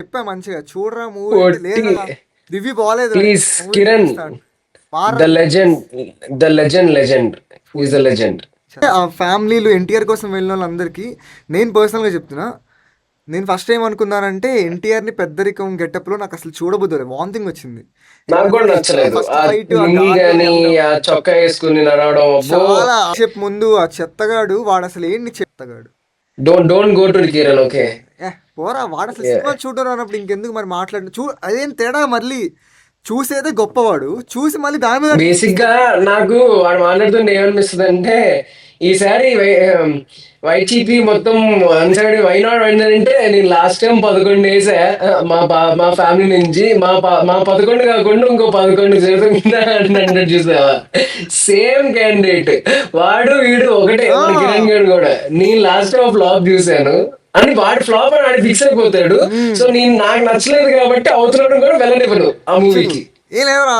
చెప్పా మంచిగా చూడరా మూవీ అంటే ఒట్టి లేదురా రివ్యూ బాగాలేదు ప్లీజ్ మూవీ కిరణ్, చూపిస్తాడు వారా the legend, legend is the legend. ఆ ఫ్యామిలీలు ఎన్టీఆర్ కోసం వెళ్ళిన వాళ్ళందరికీ నేను పర్సనల్గా చెప్తున్నా. నేను ఫస్ట్ టైం అనుకున్నానంటే ఎన్టీఆర్ని పెద్దరికం గెటప్లో నాకు అసలు చూడబుద్దు వాంతింగ్ వచ్చింది. నాకు కూడా నచ్చలేదు ఫస్ట్ ఆ ఫైట్ లుంగి గాని ఆ చొక్కా వేసుకుని నడవడం. అబ్బో, చాలా చెప్పు ముందు ఆ చెత్తగాడు వాడు అసలు ఏంటి చెత్తగాడు. Don't go to Kiran. Okay, పోరా వాడు అసలు సినిమా చూడడం అన్నప్పుడు ఇంకెందుకు మరి మాట్లాడిన అదేం తేడా. మళ్ళీ చూసేదే గొప్పవాడు, చూసి మళ్ళీ దాని మీద బేసిక్ గా నాకు వాడు మాట్లాడుతుంటే ఏమనిపిస్తుంది అంటే, ఈసారి వైసీపీ మొత్తం వన్ సైడ్ వైనాడు అంటే నేను లాస్ట్ టైం 11 వేసా మా ఫ్యామిలీ నుంచి, మా 11 కాకుండా ఇంకో 11 శాతం కింద అంటే చూసావా, సేమ్ క్యాండిడేట్ వాడు వీడు ఒకటే. మన కిరణ్ గారు కూడా నేను లాస్ట్ టైం ఫ్లాప్ చూసాను అని వాడు ఫ్లాప్ అని వాడు ఫిక్స్ అయిపోతాడు. సో నేను నాకు నచ్చలేదు కాబట్టి అవతల కూడా వెళ్ళనివ్వను ఆ మూవీకి. ఏ లేవరా